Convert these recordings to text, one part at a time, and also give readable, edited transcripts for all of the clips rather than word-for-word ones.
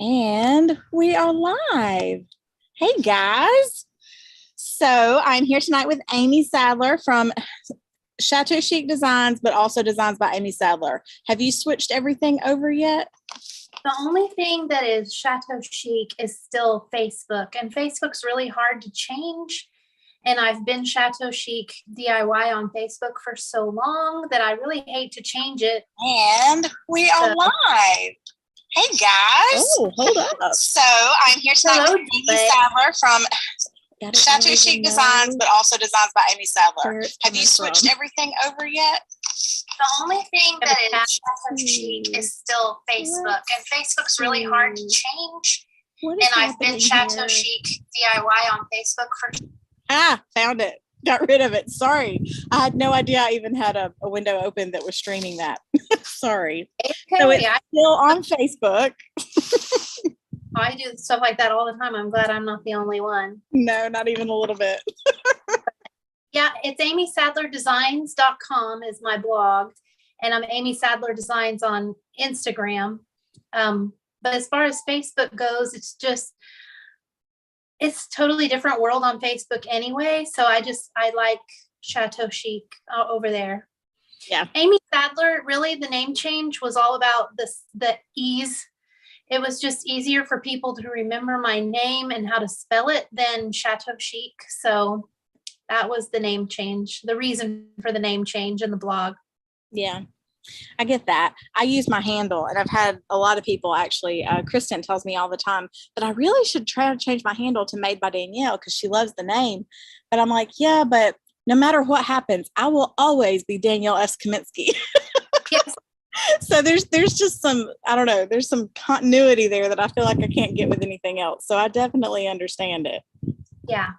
And we are live. Hey guys. So I'm here tonight with Amy Sadler from Chateau Chic Designs, but also Designs by Amy Sadler. Have you switched everything over yet? The only thing that is Chateau Chic is still Facebook, and Facebook's really hard to change. And I've been Chateau Chic DIY on Facebook for so long that I really hate to change it. And we are live. Hey guys. Oh, hold up. So I'm here tonight with Amy Sadler from Chateau Chic Designs, but also Designs by Amy Sadler. Have you switched everything over yet? The only thing that is Chateau Chic is still Facebook, and Facebook's really hard to change. And I've been Chateau Chic DIY on Facebook for... Found it. Got rid of it. Sorry. I had no idea I even had a window open that was streaming that. Sorry. Okay, so it's still on Facebook. I do stuff like that all the time. I'm glad I'm not the only one. No, not even a little bit. Yeah, it's amysadlerdesigns.com is my blog. And I'm Amy Sadler Designs on Instagram. But as far as Facebook goes, it's totally different world on Facebook anyway. So I like Chateau Chic over there. Yeah. Amy Sadler, really the name change was all about the ease. It was just easier for people to remember my name and how to spell it than Chateau Chic. So that was the name change, the reason for the name change in the blog. Yeah. I get that. I use my handle, and I've had a lot of people actually. Kristen tells me all the time that I really should try to change my handle to Made by Danielle because she loves the name. But I'm like, yeah, but no matter what happens, I will always be Danielle S. Kaminsky. Yes. So there's just some, I don't know, there's some continuity there that I feel like I can't get with anything else. So I definitely understand it. Yeah.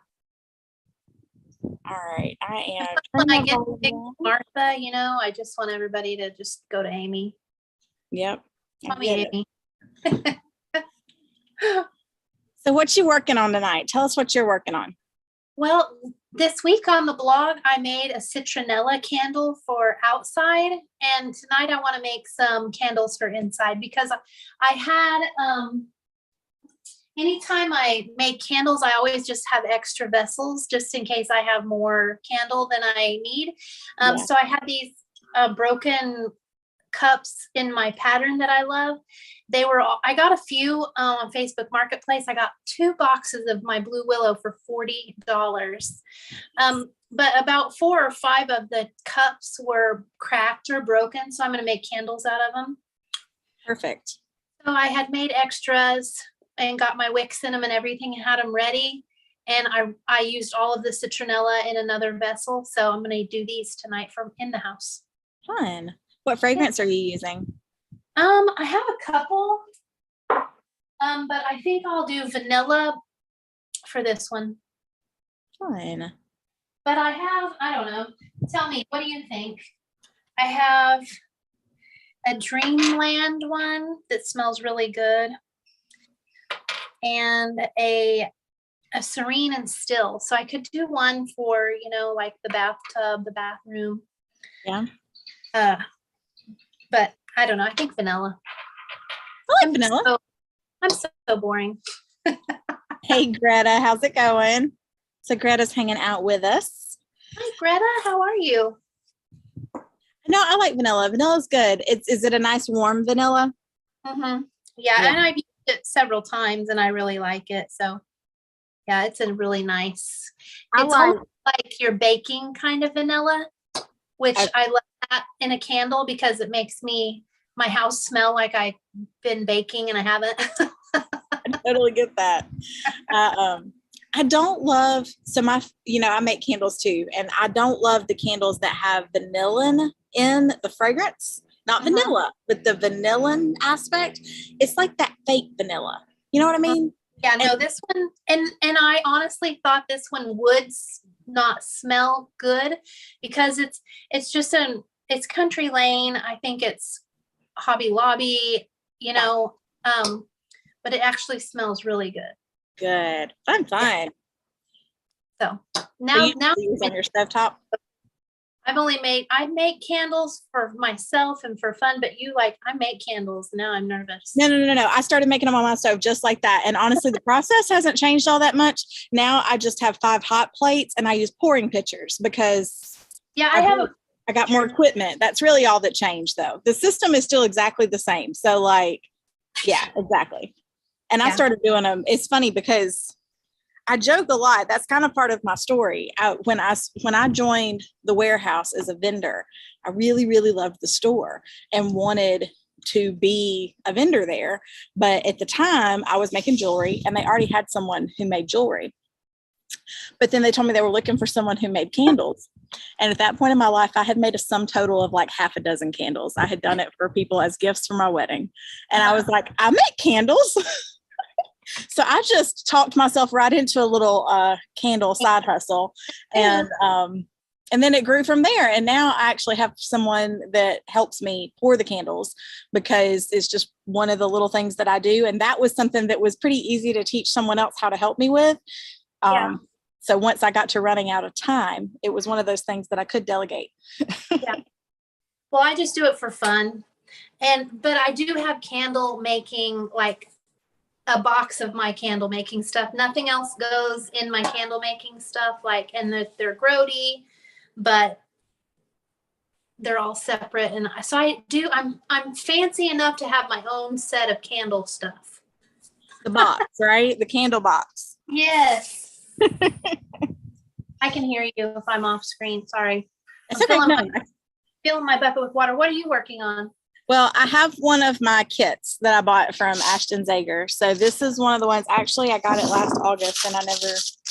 All right, I am. When I get Martha, I just want everybody to just go to Amy. Yep. Call me Amy. So what you working on tonight? Tell us what you're working on. Well, this week on the blog, I made a Citronella candle for outside, and tonight I want to make some candles for inside because I had anytime I make candles, I always just have extra vessels just in case I have more candle than I need. So I had these broken cups in my pattern that I love. I got a few on Facebook Marketplace. I got 2 boxes of my Blue Willow for $40. But about 4 or 5 of the cups were cracked or broken. So I'm going to make candles out of them. Perfect. So I had made extras and got my wicks in them and everything and had them ready. And I used all of the citronella in another vessel. So I'm going to do these tonight from in the house. Fun. What fragrance are you using? I have a couple, but I think I'll do vanilla for this one. Fun. But I don't know. Tell me, what do you think? I have a Dreamland one that smells really good. And a Serene and Still. So I could do one for, like the bathtub, the bathroom. Yeah. But I don't know. I think vanilla. I like vanilla. I'm so boring. Hey, Greta, how's it going? So Greta's hanging out with us. Hi, Greta. How are you? No, I like vanilla. Vanilla's good. Is it a nice warm vanilla? Mm-hmm. Yeah, and I've used it several times, and I really like it. So, yeah, it's a really nice. It's almost like your baking kind of vanilla, which I love that in a candle because it makes my house smell like I've been baking and I haven't. I totally get that. I don't love, I make candles too, and I don't love the candles that have vanillin in the fragrance. Not vanilla, but the vanillin aspect. It's like that fake vanilla. You know what I mean? Yeah, no, this one, and I honestly thought this one would not smell good because it's just it's Country Lane. I think it's Hobby Lobby, but it actually smells really good. Good. Fine. So now use on your stovetop? I make candles for myself and for fun, but I make candles. Now I'm nervous. No. I started making them on my stove just like that. And honestly, the process hasn't changed all that much. Now I just have 5 hot plates and I use pouring pitchers because I got more equipment. That's really all that changed though. The system is still exactly the same. So yeah, exactly. And I started doing them. It's funny because I joke a lot. That's kind of part of my story. When I joined the warehouse as a vendor, I really, really loved the store and wanted to be a vendor there. But at the time I was making jewelry and they already had someone who made jewelry. But then they told me they were looking for someone who made candles. And at that point in my life, I had made a sum total of like half a dozen candles. I had done it for people as gifts for my wedding. And I was like, I make candles. So I just talked myself right into a little candle side hustle. And then it grew from there. And now I actually have someone that helps me pour the candles because it's just one of the little things that I do. And that was something that was pretty easy to teach someone else how to help me with. So once I got to running out of time, it was one of those things that I could delegate. Yeah. Well, I just do it for fun. But I do have candle making, like a box of my candle making stuff. Nothing else goes in my candle making stuff, and they're grody, but they're all separate. And so I'm fancy enough to have my own set of candle stuff. The box, right? The candle box. Yes. I can hear you if I'm off screen. Sorry. It's okay. Filling my bucket with water. What are you working on? Well, I have one of my kits that I bought from Ashton Zager. So this is one of the ones, actually, I got it last August and I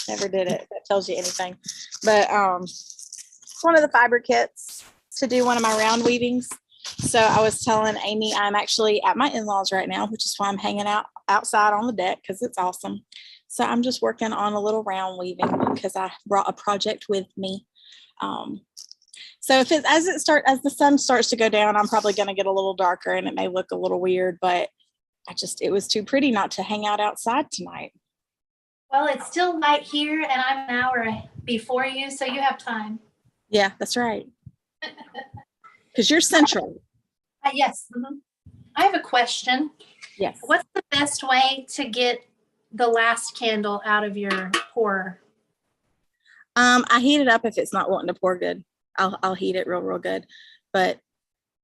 never did it. That tells you anything. But it's one of the fiber kits to do one of my round weavings. So I was telling Amy, I'm actually at my in-laws right now, which is why I'm hanging out outside on the deck because it's awesome. So I'm just working on a little round weaving because I brought a project with me. So as the sun starts to go down, I'm probably going to get a little darker and it may look a little weird, but it was too pretty not to hang out outside tonight. Well, it's still light here and I'm an hour before you, so you have time. Yeah, that's right. Because you're central. Yes. Mm-hmm. I have a question. Yes. What's the best way to get the last candle out of your pourer? I heat it up if it's not wanting to pour good. I'll heat it real good. But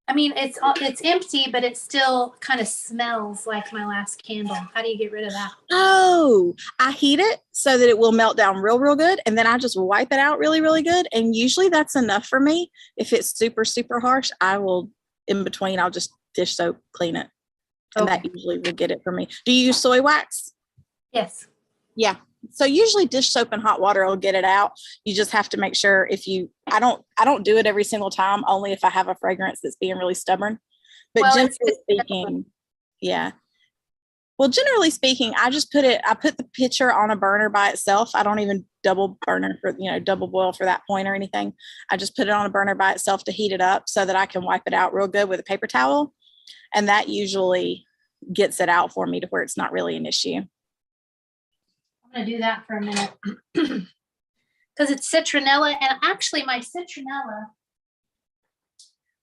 I mean, it's empty, but it still kind of smells like my last candle. How do you get rid of that? Oh, I heat it so that it will melt down real good. And then I just wipe it out really good. And usually that's enough for me. If it's super, super harsh, I'll just dish soap, clean it. And that usually will get it for me. Do you use soy wax? Yes. Yeah. So usually dish soap and hot water will get it out. You just have to make sure I don't do it every single time, only if I have a fragrance that's being really stubborn. But generally speaking, yeah. Well, generally speaking, I put the pitcher on a burner by itself. I don't even double boil for that point or anything. I just put it on a burner by itself to heat it up so that I can wipe it out real good with a paper towel. And that usually gets it out for me to where it's not really an issue. I'm going to do that for a minute because it's citronella. And actually my citronella,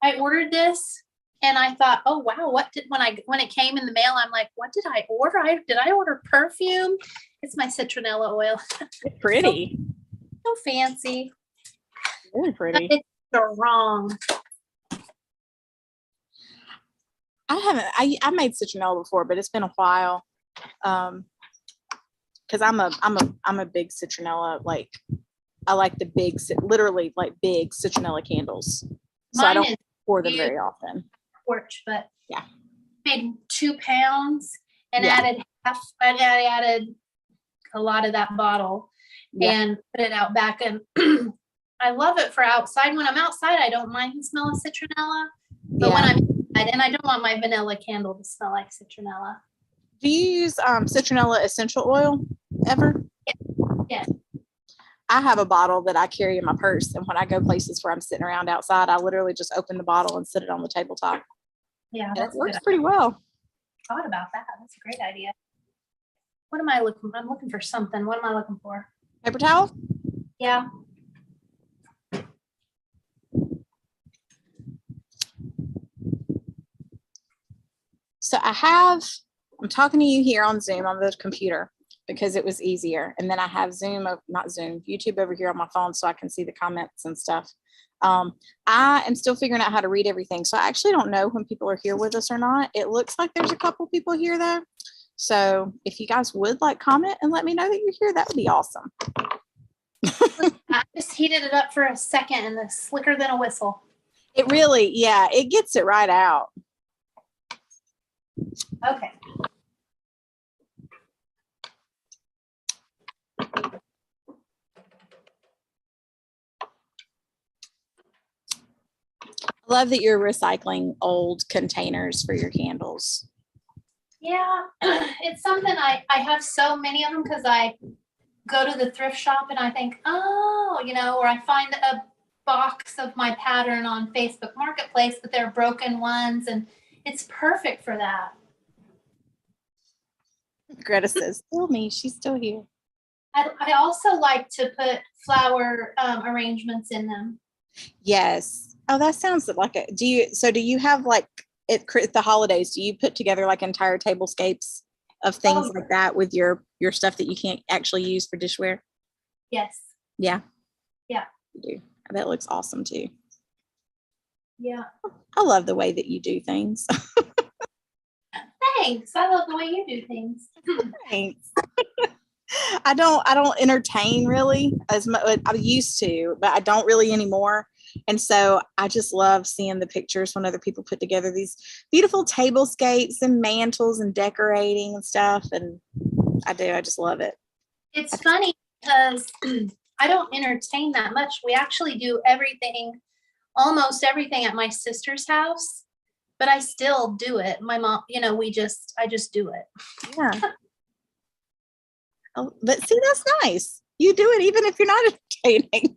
I ordered this and I thought, oh, wow, when it came in the mail, I'm like, what did I order? Did I order perfume? It's my citronella oil. It's pretty. So fancy. Very pretty. But it's wrong. I made citronella before, but it's been a while. Because I'm a big citronella, I like the big, literally big citronella candles. So I don't pour them very often. Porch, but yeah, made 2 pounds and added half. I added a lot of that bottle and put it out back. And I love it for outside. When I'm outside, I don't mind the smell of citronella. But when I'm inside, and I don't want my vanilla candle to smell like citronella. Do you use citronella essential oil ever? Yes. I have a bottle that I carry in my purse, and when I go places where I'm sitting around outside, I literally just open the bottle and sit it on the tabletop. Yeah, and it works pretty well. I thought about that. That's a great idea. What am I looking for? I'm looking for something. What am I looking for? Paper towel? Yeah. So I'm talking to you here on Zoom on the computer because it was easier. And then I have YouTube over here on my phone so I can see the comments and stuff. I am still figuring out how to read everything. So I actually don't know when people are here with us or not. It looks like there's a couple people here though. So if you guys would like comment and let me know that you're here, that would be awesome. I just heated it up for a second and it's slicker than a whistle. It really, yeah, it gets it right out. Okay. I love that you're recycling old containers for your candles. Yeah, it's something I have so many of them because I go to the thrift shop and I think, oh, or I find a box of my pattern on Facebook Marketplace, but they're broken ones and it's perfect for that. Greta says, still me, she's still here. I also like to put flower arrangements in them. Yes. Oh, that sounds like it. Do you have like the holidays, do you put together like entire tablescapes of things like that with your stuff that you can't actually use for dishware? Yes. Yeah. Yeah. You do. That looks awesome too. Yeah. I love the way that you do things. Thanks. I love the way you do things. Thanks. I don't entertain really as much. I used to, but I don't really anymore. And so I just love seeing the pictures when other people put together these beautiful tablescapes and mantles and decorating and stuff. And I just love it. It's funny because I don't entertain that much. We actually do almost everything at my sister's house, but I still do it. My mom, I just do it. Yeah. Oh, but see, that's nice. You do it even if you're not entertaining.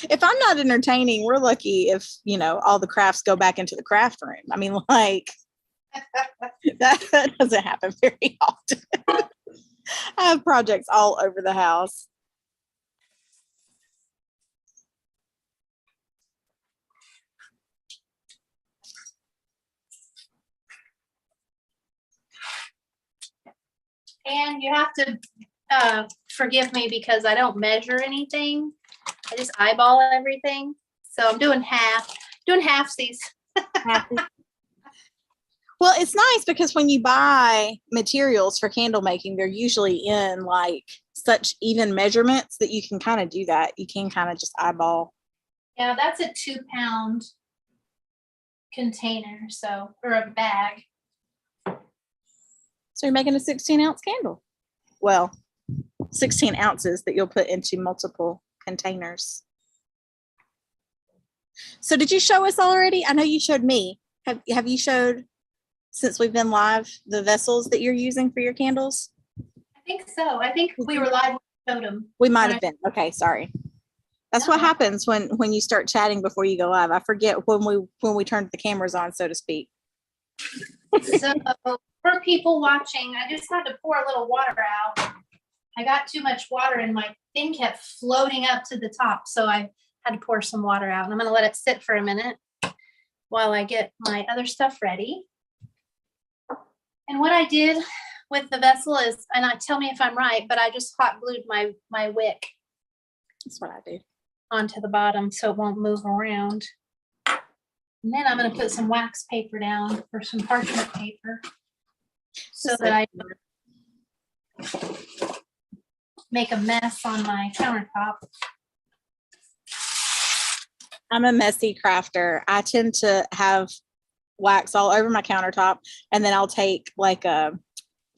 If I'm not entertaining, we're lucky if, all the crafts go back into the craft room. I mean, like, that doesn't happen very often. I have projects all over the house. And you have to forgive me because I don't measure anything. I just eyeball everything. So I'm doing halfsies. Well, it's nice because when you buy materials for candle making, they're usually in like such even measurements that you can kind of do that. You can kind of just eyeball. Yeah, that's a 2-pound container, or a bag. So you're making a 16-ounce candle. Well, 16 ounces that you'll put into multiple containers. So did you show us already? I know you showed me. Have you showed, since we've been live, the vessels that you're using for your candles? I think so. I think we were live when we showed them. We might have been. Okay, sorry. That's what happens when you start chatting before you go live. I forget when we turned the cameras on, so to speak. So for people watching, I just had to pour a little water out. I got too much water and my thing kept floating up to the top. So I had to pour some water out, and I'm going to let it sit for a minute while I get my other stuff ready. And what I did with the vessel is, and tell me if I'm right, but I just hot glued my wick. That's what I do. Onto the bottom so it won't move around. And then I'm going to put some wax paper down, or some parchment paper, so that I don't make a mess on my countertop. I'm a messy crafter. I tend to have wax all over my countertop, and then I'll take like a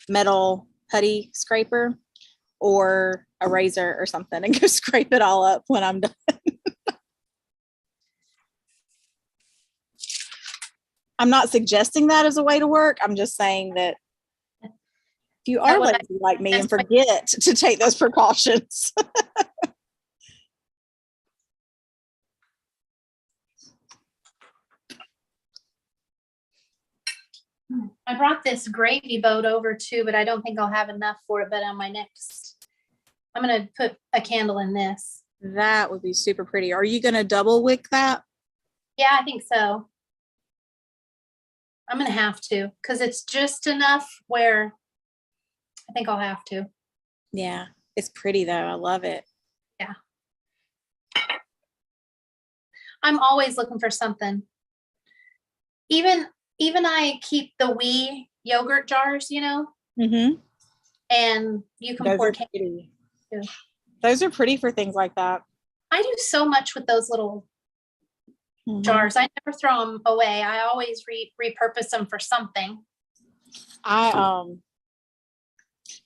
metal putty scraper or a razor or something and go scrape it all up when I'm done. I'm not suggesting that as a way to work. I'm just saying that if you are lazy like me and forget to take those precautions. I brought this gravy boat over too, but I don't think I'll have enough for it. But on my next, I'm going to put a candle in this. That would be super pretty. Are you going to double wick that? Yeah, I think so. I'm going to have to, because it's just enough where I think I'll have to. Yeah, it's pretty though. I love it. Yeah. I'm always looking for something. Even I keep the wee yogurt jars, Mm-hmm. and you can Those pour are candles pretty. too. Those are pretty for things like that. I do so much with those little jars. I never throw them away. I always repurpose them for something.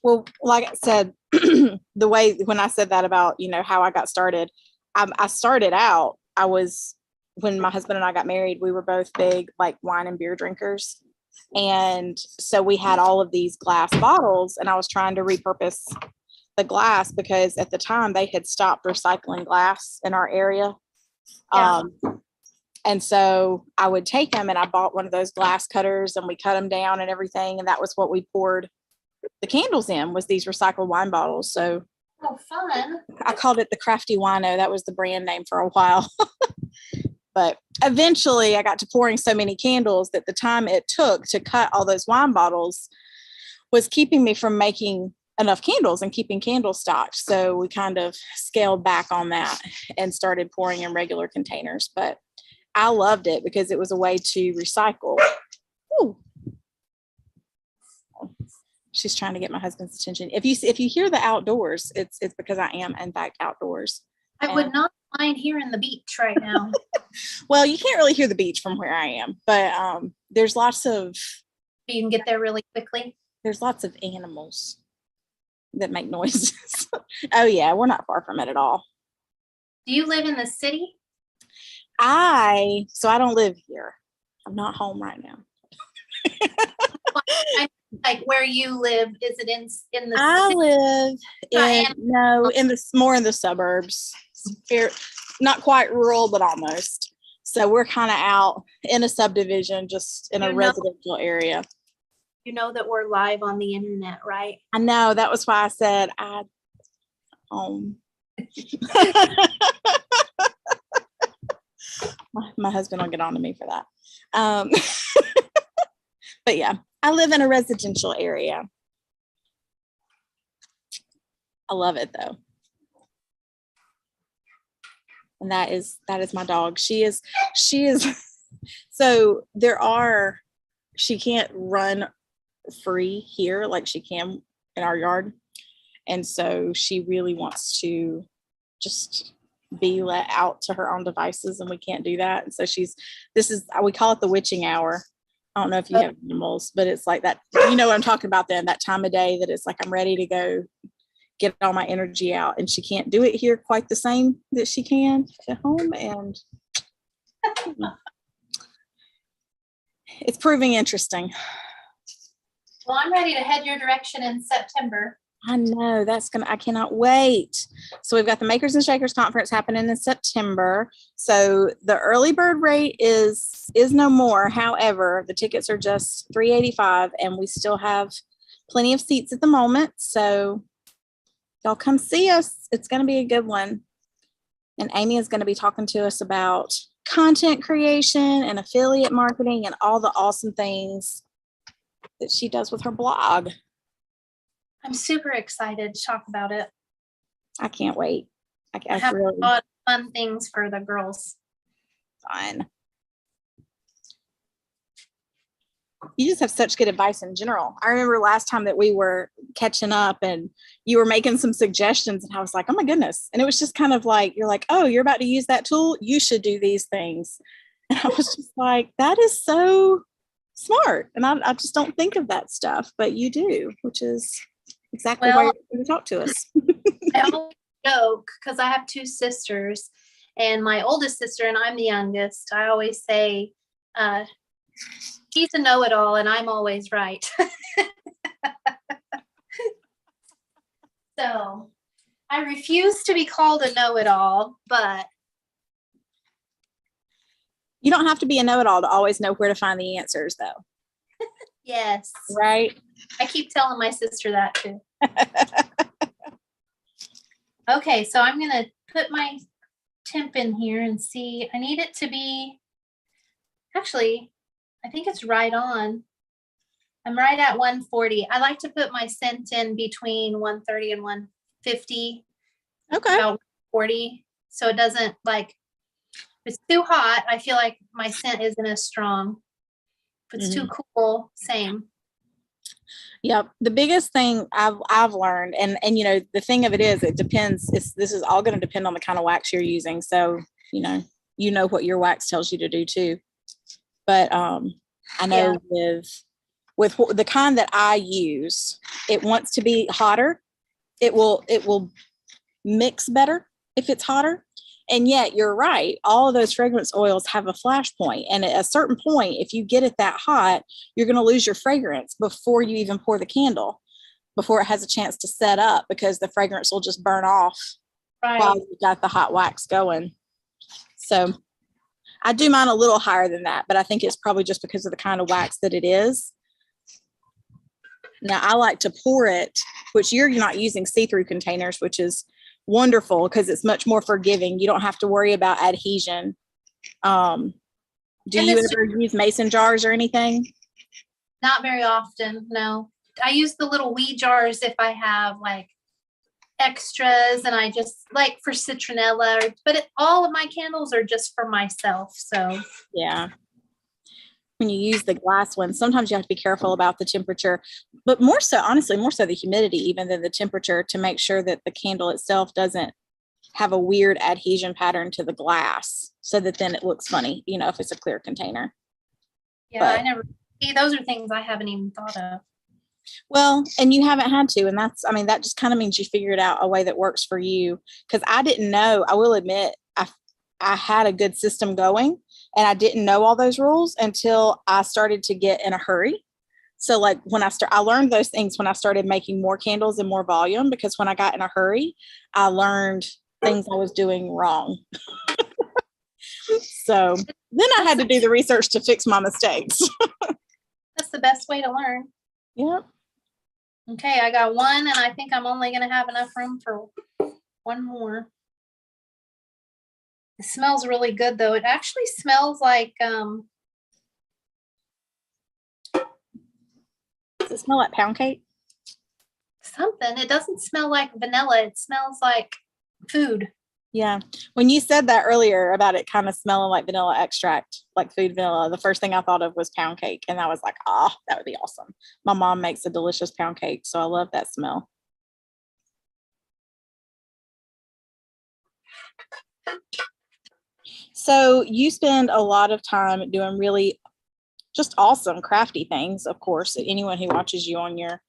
Well, like I said, the way when I said that about, how I got started, I started out, when my husband and I got married, we were both big like wine and beer drinkers. And so we had all of these glass bottles, and I was trying to repurpose the glass because at the time they had stopped recycling glass in our area. Yeah. And so I would take them, and I bought one of those glass cutters, and we cut them down and everything. And that was what we poured the candles in, was these recycled wine bottles. So fun. I called it the Crafty Wino. That was the brand name for a while. But eventually I got to pouring so many candles that the time it took to cut all those wine bottles was keeping me from making enough candles and keeping candle stocked. So we kind of scaled back on that and started pouring in regular containers. But I loved it because it was a way to recycle. Ooh. She's trying to get my husband's attention. If you hear the outdoors, it's because I am in fact outdoors. I would not mind hearing the beach right now. Well, you can't really hear the beach from where I am, but there's lots of. You can get there really quickly. There's lots of animals that make noises. Oh yeah, we're not far from it at all. Do you live in the city? So I don't live here. I'm not home right now. Like where you live, is it in the I city? live more in the suburbs. Not quite rural, but almost. So we're kind of out in a subdivision, just in a residential area. You know that we're live on the internet, right? I know. That was why I said my husband will get on to me for that. But yeah, I live in a residential area. I love it though. And that is my dog. She is so she can't run free here like she can in our yard. And so she really wants to just be let out to her own devices, and we can't do that. And so we call it the witching hour. I don't know if you have animals, but it's like that, what I'm talking about then, that time of day that it's like, I'm ready to go get all my energy out, and she can't do it here quite the same that she can at home. And it's proving interesting. Well, I'm ready to head your direction in September. I know I cannot wait. So we've got the Makers and Shakers conference happening in September. So the early bird rate is no more. However, the tickets are just $385, and we still have plenty of seats at the moment. So y'all come see us. It's going to be a good one. And Amy is going to be talking to us about content creation and affiliate marketing and all the awesome things that she does with her blog. I'm super excited to talk about it. I can't wait. I have a lot of fun things for the girls. Fun. You just have such good advice in general. I remember last time that we were catching up and you were making some suggestions, and I was like, oh my goodness. And it was just kind of like, you're like, oh, you're about to use that tool. You should do these things. And I was just like, that is so smart. And I just don't think of that stuff, but you do, which is exactly why you're going to talk to us. I always joke because I have two sisters, and my oldest sister and I'm the youngest. I always say, she's a know-it-all and I'm always right. So I refuse to be called a know-it-all, but you don't have to be a know-it-all to always know where to find the answers, though. Yes. Right? I keep telling my sister that too. Okay, so I'm going to put my temp in here and see. I need it to be, actually, I think it's right on. I'm right at 140. I like to put my scent in between 130 and 150. Okay. About 40. So it doesn't like, if it's too hot, I feel like my scent isn't as strong. If it's too cool, same. Yep. The biggest thing I've learned, and you know, the thing of it is, it depends. This is all going to depend on the kind of wax you're using. So you know what your wax tells you to do too. But I know with the kind that I use, it wants to be hotter. It will mix better if it's hotter. And yet you're right. All of those fragrance oils have a flash point. And at a certain point, if you get it that hot, you're going to lose your fragrance before you even pour the candle, before it has a chance to set up, because the fragrance will just burn off while you got the hot wax going. So I do mine a little higher than that, but I think it's probably just because of the kind of wax that it is. Now I like to pour it, which you're not using see-through containers, which is wonderful because it's much more forgiving. You don't have to worry about adhesion. Do you ever use mason jars or anything? Not very often, no. I use the little wee jars if I have like extras, and I just like for citronella, but all of my candles are just for myself. So yeah. When you use the glass ones, sometimes you have to be careful about the temperature, but more so, honestly, more so the humidity even than the temperature, to make sure that the candle itself doesn't have a weird adhesion pattern to the glass, so that then it looks funny, if it's a clear container. Yeah, I never see. Those are things I haven't even thought of. Well, and you haven't had to, and that just kind of means you figured out a way that works for you. Because I didn't know, I will admit, I had a good system going, and I didn't know all those rules until I started to get in a hurry. So like when I learned those things when I started making more candles and more volume, because when I got in a hurry, I learned things I was doing wrong. So then I had to do the research to fix my mistakes. That's the best way to learn. Yep. Okay, I got one, and I think I'm only going to have enough room for one more. It smells really good, though. It actually smells like Does it smell like pound cake? Something. It doesn't smell like vanilla. It smells like food. Yeah. When you said that earlier about it kind of smelling like vanilla extract, like food vanilla, the first thing I thought of was pound cake. And I was like, that would be awesome. My mom makes a delicious pound cake, so I love that smell. So you spend a lot of time doing really just awesome crafty things. Of course, anyone who watches you on your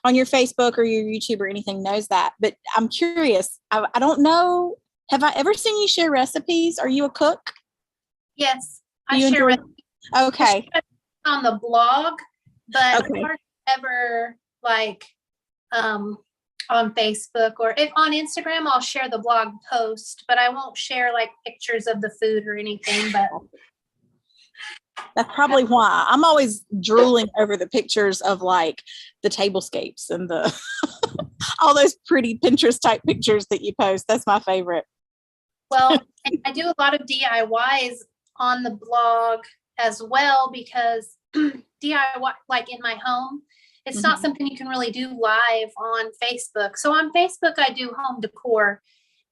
Facebook or your YouTube or anything knows that. But I'm curious. I don't know. Have I ever seen you share recipes? Are you a cook? Yes, I share recipes. Okay. On the blog, but ever like on Facebook, or if on Instagram, I'll share the blog post, but I won't share like pictures of the food or anything. But that's probably why I'm always drooling over the pictures of like the tablescapes and the all those pretty Pinterest type pictures that you post. That's my favorite. Well, and I do a lot of DIYs on the blog as well, because DIY, like in my home, it's not something you can really do live on Facebook. So on Facebook, I do home decor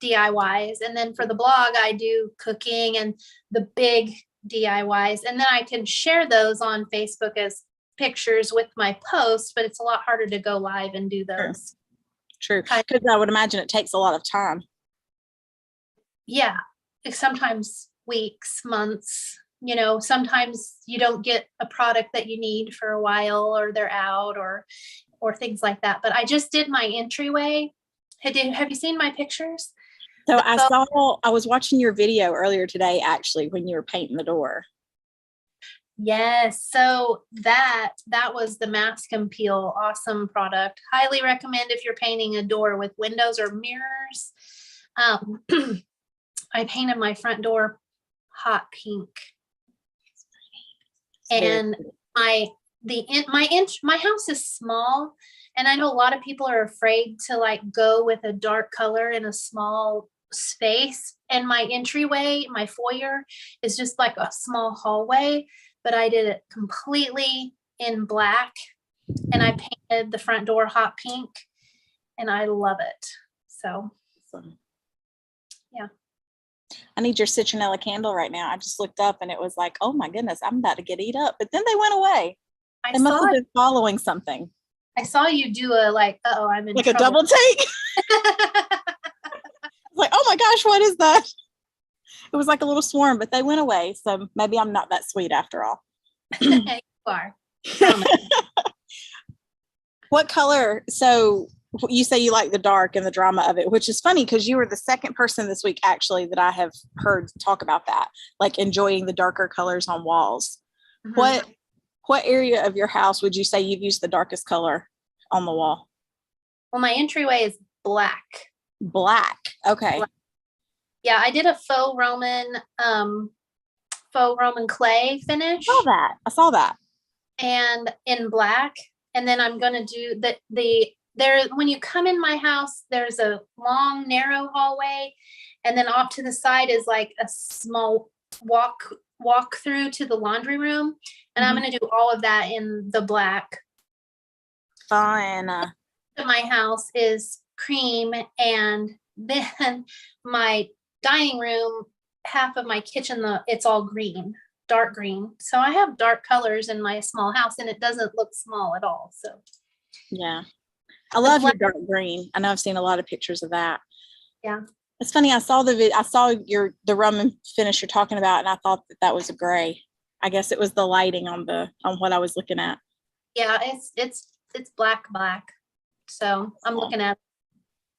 DIYs. And then for the blog, I do cooking and the big DIYs. And then I can share those on Facebook as pictures with my posts, but it's a lot harder to go live and do those. True. Because I would imagine it takes a lot of time. Yeah. Sometimes weeks, months. Sometimes you don't get a product that you need for a while, or they're out, or things like that. But I just did my entryway. Have you seen my pictures? So I was watching your video earlier today, actually, when you were painting the door. Yes. So that was the mask and peel. Awesome product. Highly recommend if you're painting a door with windows or mirrors. I painted my front door hot pink. And my house is small, and I know a lot of people are afraid to like go with a dark color in a small space. And my entryway, my foyer, is just like a small hallway. but I did it completely in black, and I painted the front door hot pink, and I love it. So, yeah. I need your citronella candle right now. I just looked up and it was like, oh my goodness, I'm about to get eat up. But then they went away. They must have been following something. I saw you do a I'm in like trouble. A double take. Like, oh my gosh, what is that? It was like a little swarm, but they went away. So maybe I'm not that sweet after all. You are. What color? So you say you like the dark and the drama of it, which is funny because you were the second person this week actually that I have heard talk about that, like enjoying the darker colors on walls. Mm-hmm. What area of your house would you say you've used the darkest color on the wall? Well, my entryway is black. Black. Okay. Black. Yeah, I did a faux Roman clay finish. I saw that. And in black. And then I'm gonna do when you come in my house, there's a long, narrow hallway, and then off to the side is like a small walk through to the laundry room. And I'm gonna do all of that in the black. Fine. My house is cream, and then my dining room, half of my kitchen, it's all green, dark green. So I have dark colors in my small house, and it doesn't look small at all. So yeah, I love your dark green. I know I've seen a lot of pictures of that. Yeah, it's funny. I saw the Roman finish you're talking about, and I thought that was a gray. I guess it was the lighting on what I was looking at. Yeah, it's black. So I'm looking at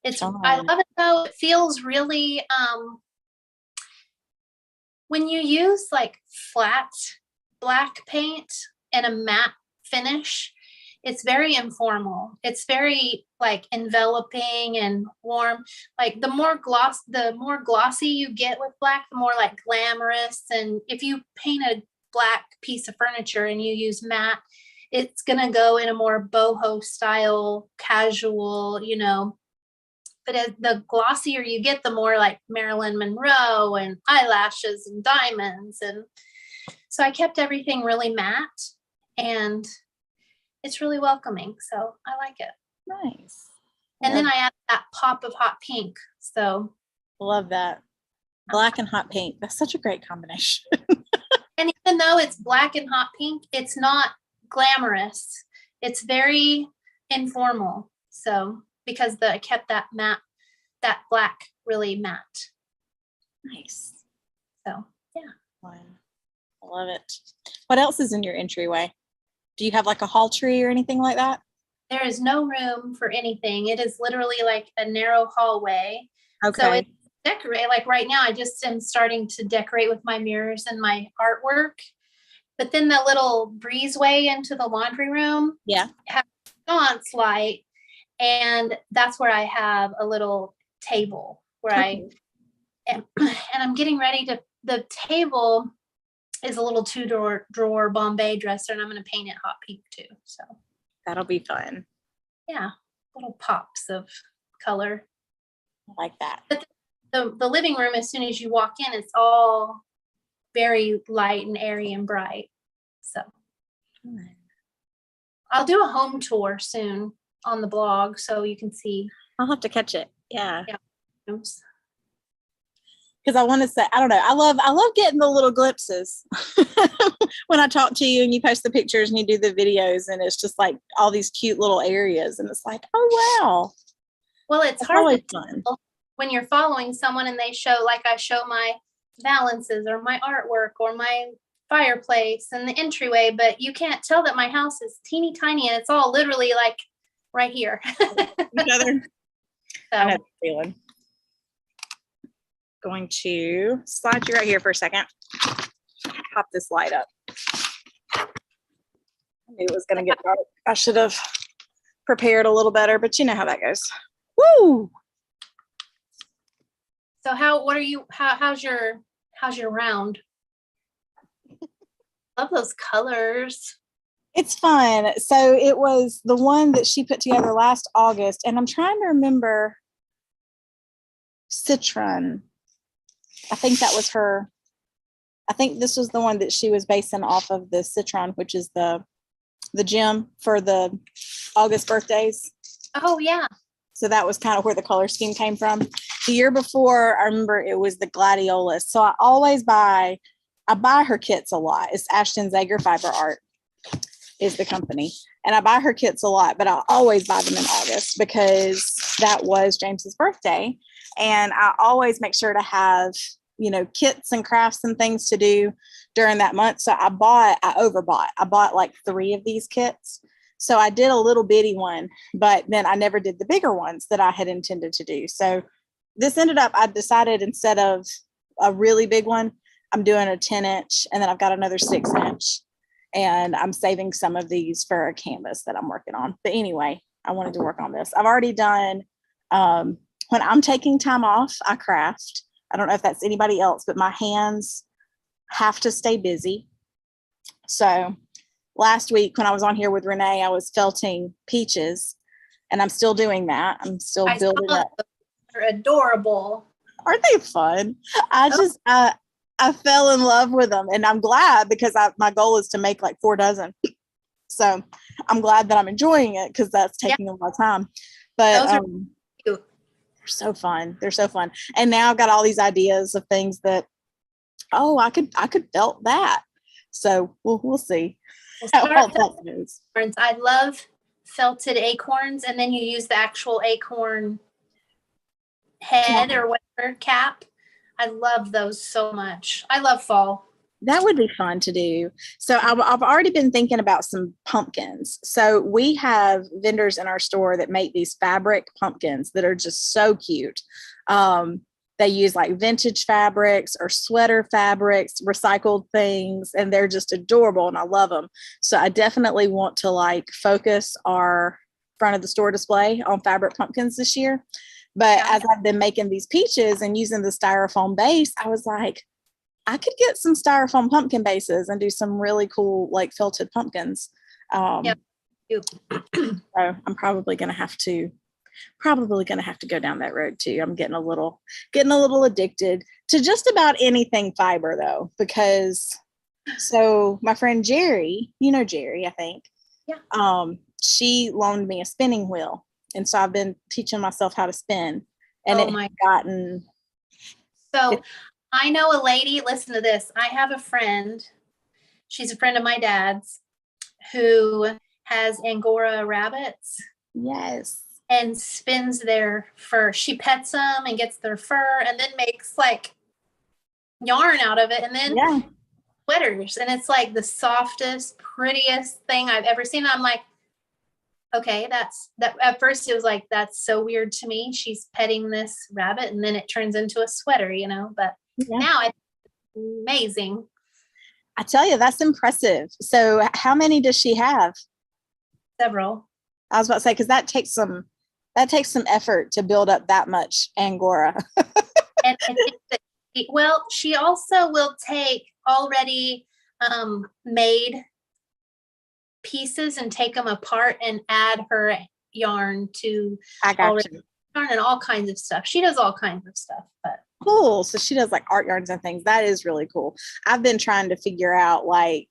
it. I love it though. It feels really when you use like flat black paint and a matte finish, it's very informal. It's very like enveloping and warm. Like the more glossy you get with black, the more like glamorous. And if you paint a black piece of furniture and you use matte, it's gonna go in a more boho style, casual, But as the glossier you get, the more like Marilyn Monroe and eyelashes and diamonds. And so I kept everything really matte, and it's really welcoming. So I like it. Nice. And then I add that pop of hot pink. So love that. Black and hot pink. That's such a great combination. And even though it's black and hot pink, it's not glamorous. It's very informal. So because I kept that that black really matte. Nice. So yeah. Fun. I love it. What else is in your entryway? Do you have like a hall tree or anything like that? There is no room for anything. It is literally like a narrow hallway. Okay. So it's decorate. Like right now, I just am starting to decorate with my mirrors and my artwork. But then the little breezeway into the laundry room, has a sconce light, and that's where I have a little table where I am, and I'm getting ready to. The table is a little 2-drawer Bombay dresser, and I'm going to paint it hot pink too. So that'll be fun. Yeah, little pops of color. I like that. But the living room, as soon as you walk in, it's all very light and airy and bright. So I'll do a home tour soon on the blog so you can see. I'll have to catch it. Yeah. Oops. Because I want to say, I don't know. I love getting the little glimpses when I talk to you and you post the pictures and you do the videos, and it's just like all these cute little areas, and it's like, oh wow. Well, it's hard to tell when you're following someone and they show, like I show my valances or my artwork or my fireplace and the entryway, but you can't tell that my house is teeny tiny and it's all literally like right here. Each other. So. I have a feeling. Going to slide you right here for a second. Pop this light up. I knew it was going to get dark. I should have prepared a little better, but you know how that goes. Woo! So how's your round? Love those colors. It's fun. So it was the one that she put together last August, and I'm trying to remember Citron. I think that was her I think this was the one that she was basing off of the Citron, which is the gem for the August birthdays. Oh yeah. So that was kind of where the color scheme came from. The year before, I remember it was the gladiolus. So I buy her kits a lot. It's Ashton Zager Fiber Art is the company. And I buy her kits a lot, but I always buy them in August because that was James's birthday. And I always make sure to have, kits and crafts and things to do during that month. So I overbought. I bought like 3 of these kits. So I did a little bitty one, but then I never did the bigger ones that I had intended to do. So this ended up, I decided instead of a really big one, I'm doing a 10-inch, and then I've got another 6-inch, and I'm saving some of these for a canvas that I'm working on. But anyway, I wanted to work on this. I've already done, when I'm taking time off, I craft. I don't know if that's anybody else, but my hands have to stay busy. So last week when I was on here with Renee, I was felting peaches, and I'm still doing that. I'm still building up. They're adorable. Aren't they fun? I fell in love with them, and I'm glad because my goal is to make like 4 dozen. So I'm glad that I'm enjoying it because that's taking a lot of time. But those are cute. They're so fun. They're so fun. And now I've got all these ideas of things that, I could felt that. So we'll see. I love felted acorns, and then you use the actual acorn head or whatever cap. I love those so much. I love fall. That would be fun to do. So I've already been thinking about some pumpkins. So we have vendors in our store that make these fabric pumpkins that are just so cute. They use like vintage fabrics or sweater fabrics, recycled things, and they're just adorable, and I love them. So I definitely want to like focus our front of the store display on fabric pumpkins this year. But as I've been making these peaches and using the styrofoam base, I was like, I could get some styrofoam pumpkin bases and do some really cool like felted pumpkins. So I'm probably going to have to go down that road too. I'm getting a little addicted to just about anything fiber though, because so my friend Jerry, Jerry, I think. Yeah. She loaned me a spinning wheel. And so I've been teaching myself how to spin, and So I know a lady, listen to this. I have a friend, she's a friend of my dad's, who has Angora rabbits. Yes. And spins their fur. She pets them and gets their fur and then makes like yarn out of it, and then sweaters. And it's like the softest, prettiest thing I've ever seen. I'm like, okay, that at first it was like, that's so weird to me. She's petting this rabbit and then it turns into a sweater, but now it's amazing. I tell you, that's impressive. So how many does she have? Several. I was about to say, because that takes some effort to build up that much Angora. and well, she also will take already made pieces and take them apart and add her yarn to yarn and all kinds of stuff. She does all kinds of stuff. But cool. So she does like art yarns and things. That is really cool. I've been trying to figure out, like,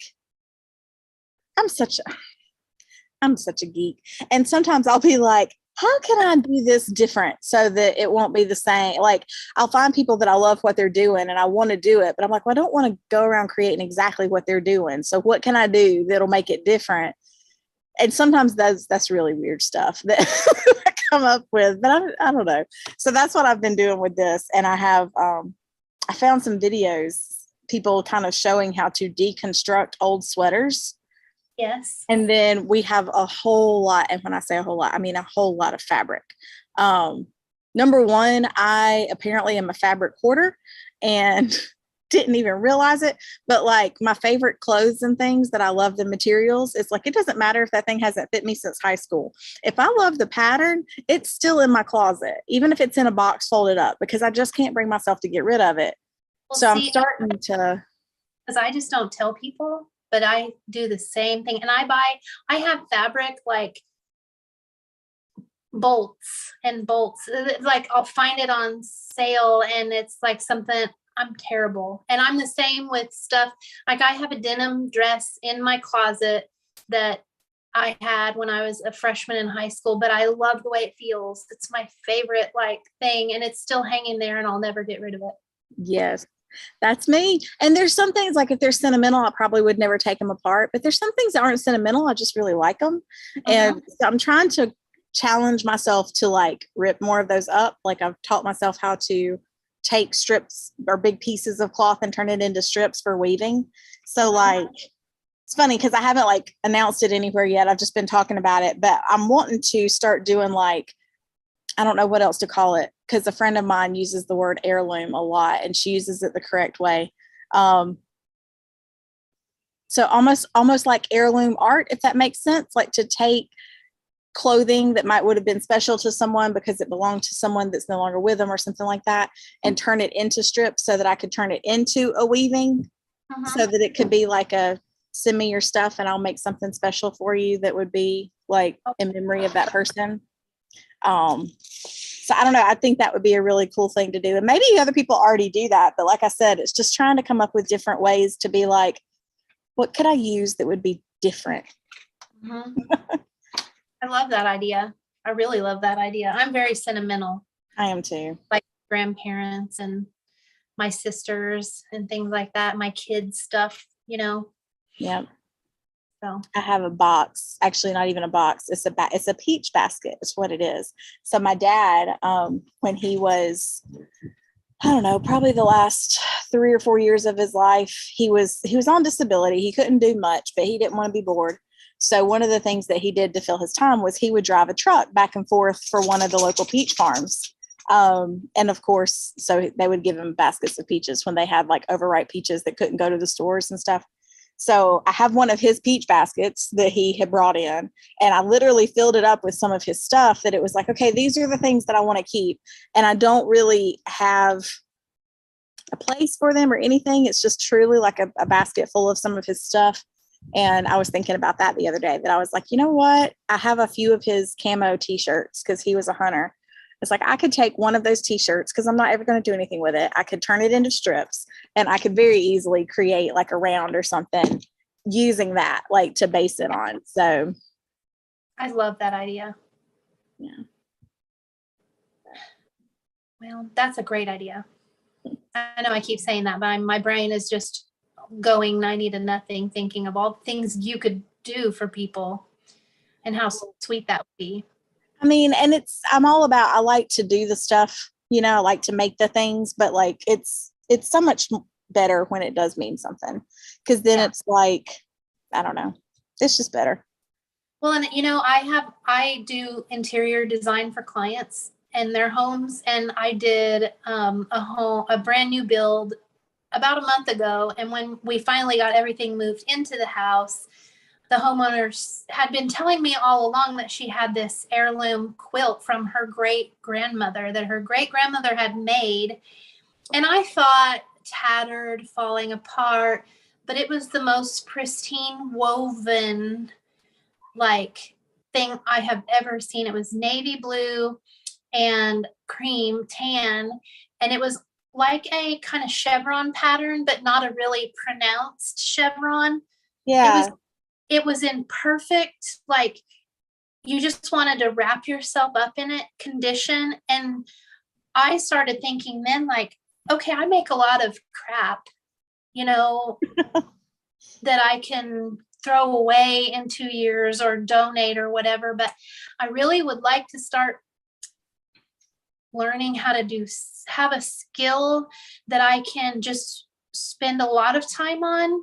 I'm such a geek, and sometimes I'll be like, how can I do this different so that it won't be the same? Like, I'll find people that I love what they're doing and I want to do it, but I'm like, well, I don't want to go around creating exactly what they're doing. So what can I do that'll make it different? And sometimes that's really weird stuff that I come up with, but I don't know. So that's what I've been doing with this. And I have, I found some videos, people kind of showing how to deconstruct old sweaters. Yes. And then we have a whole lot. And when I say a whole lot, I mean a whole lot of fabric. Number one, I apparently am a fabric hoarder and didn't even realize it. But like my favorite clothes and things that I love the materials, it's like, it doesn't matter if that thing hasn't fit me since high school. If I love the pattern, it's still in my closet, even if it's in a box folded up, because I just can't bring myself to get rid of it. Well, so I'm starting to. Because I just don't tell people. But I do the same thing. And I have fabric like bolts. Like I'll find it on sale and it's like something I'm terrible. And I'm the same with stuff. Like I have a denim dress in my closet that I had when I was a freshman in high school, but I love the way it feels. It's my favorite like thing, and it's still hanging there and I'll never get rid of it. Yes, that's me. And there's some things like if they're sentimental, I probably would never take them apart, but there's some things that aren't sentimental. I just really like them. And so I'm trying to challenge myself to like rip more of those up. Like I've taught myself how to take strips or big pieces of cloth and turn it into strips for weaving. So like, it's funny because I haven't like announced it anywhere yet. I've just been talking about it, but I'm wanting to start doing like, I don't know what else to call it because a friend of mine uses the word heirloom a lot and she uses it the correct way. So almost like heirloom art, if that makes sense, like to take clothing that would have been special to someone because it belonged to someone that's no longer with them or something like that, and turn it into strips so that I could turn it into a weaving so that it could be like a send me your stuff and I'll make something special for you that would be like in memory of that person. So I don't know. I think that would be a really cool thing to do. And maybe other people already do that. But like I said, it's just trying to come up with different ways to be like, what could I use that would be different? I love that idea. I really love that idea. I'm very sentimental. I am too. Like grandparents and my sisters and things like that. My kids' stuff, you know. Yep. So I have a box, actually not even a box. It's a peach basket. It's what it is. So my dad, when he was, I don't know, probably the last 3 or 4 years of his life, he was on disability. He couldn't do much, but he didn't want to be bored. So one of the things that he did to fill his time was he would drive a truck back and forth for one of the local peach farms. And of course, so they would give him baskets of peaches when they had like overripe peaches that couldn't go to the stores and stuff. So I have one of his peach baskets that he had brought in, and I literally filled it up with some of his stuff that it was like, okay, these are the things that I want to keep. And I don't really have a place for them or anything. It's just truly like a basket full of some of his stuff. And I was thinking about that the other day, that I was like, you know what? I have a few of his camo t-shirts because he was a hunter. It's like I could take one of those t-shirts because I'm not ever going to do anything with it. I could turn it into strips and I could very easily create like a round or something using that like to base it on. So I love that idea. Yeah. Well, that's a great idea. I know I keep saying that, but my brain is just going 90 to nothing thinking of all the things you could do for people and how sweet that would be. I mean, and I'm all about, I like to do the stuff, you know, I like to make the things, but like, it's so much better when it does mean something. Cause then it's like, I don't know, it's just better. Well, and you know, I do interior design for clients and their homes. And I did a brand new build about a month ago. And when we finally got everything moved into the house, the homeowners had been telling me all along that she had this heirloom quilt from her great grandmother that her great grandmother had made. And I thought tattered, falling apart, but it was the most pristine woven like thing I have ever seen. It was navy blue and cream tan. And it was like a kind of chevron pattern, but not a really pronounced chevron. Yeah. It was in perfect, like you just wanted to wrap yourself up in it condition. And I started thinking then like, okay, I make a lot of crap, you know, that I can throw away in 2 years or donate or whatever. But I really would like to start learning how to have a skill that I can just spend a lot of time on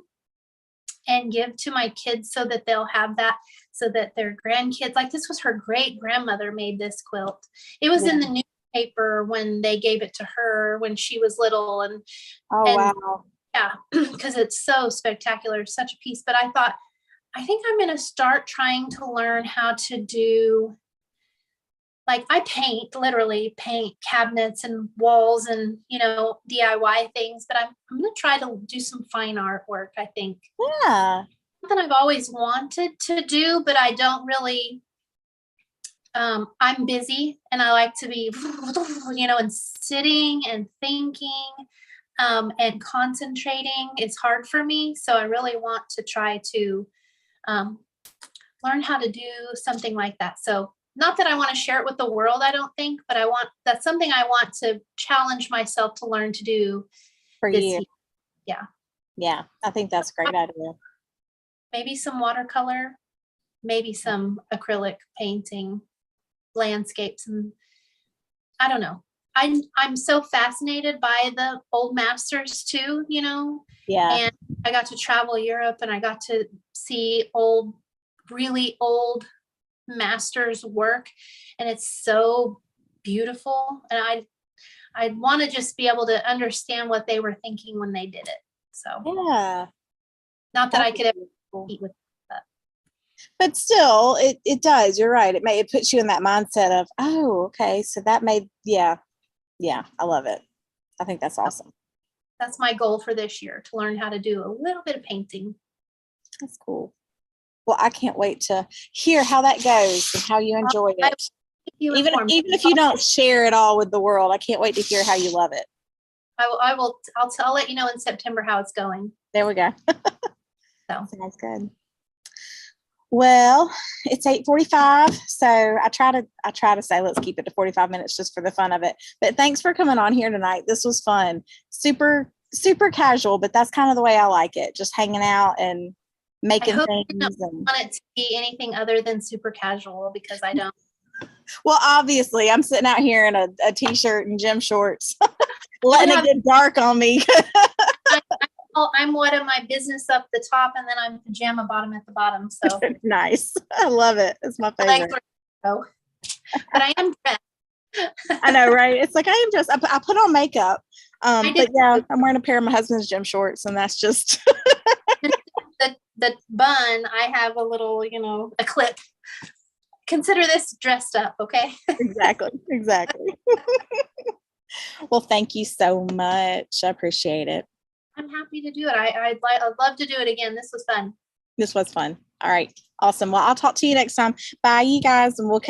and give to my kids so that they'll have that, so that their grandkids, like this was her great grandmother made this quilt. It was in the newspaper when they gave it to her when she was little. And wow. Yeah, because it's so spectacular, such a piece. But I thought, I think I'm going to start trying to learn how to do, like I literally paint cabinets and walls and, you know, DIY things, but I'm going to try to do some fine artwork, I think. Yeah. Something I've always wanted to do, but I don't really, I'm busy and I like to be, you know, and sitting and thinking. and concentrating is hard for me. So I really want to try to learn how to do something like that. So not that I want to share it with the world, I don't think, but that's something I want to challenge myself to learn to do For this you. year. Yeah. Yeah. I think that's a great idea. Maybe some watercolor, maybe some acrylic painting, landscapes, and I don't know. I'm so fascinated by the old masters too, Yeah. and I got to travel Europe and I got to see really old masters work, and it's so beautiful. And I want to just be able to understand what they were thinking when they did it. So Yeah. not that I could ever compete with that. But still, it does. You're right. It puts you in that mindset of, oh, okay. So that made, yeah. I love it. I think that's awesome. That's my goal for this year, to learn how to do a little bit of painting. That's cool. Well, I can't wait to hear how that goes and how you enjoy it. Even if you don't share it all with the world, I can't wait to hear how you love it. I'll let you know in September how it's going. There we go. So sounds good. Well, it's 8:45, so I try to say let's keep it to 45 minutes just for the fun of it. But thanks for coming on here tonight. This was fun. Super casual, but that's kind of the way I like it. Just hanging out and making things. I don't want it to be anything other than super casual, because I don't. Well, obviously, I'm sitting out here in a t-shirt and gym shorts, letting it get dark on me. I'm what am I business up the top, and then I'm pajama bottom at the bottom. So nice. I love it. It's my favorite. But I am dressed. I know, right? It's like I am dressed. I put on makeup. But yeah, I'm wearing a pair of my husband's gym shorts, and that's just the bun. I have a little, a clip. Consider this dressed up, okay? Exactly. Well, thank you so much. I appreciate it. I'm happy to do it. I'd love to do it again. This was fun. This was fun. All right. Awesome. Well, I'll talk to you next time. Bye, you guys, and we'll catch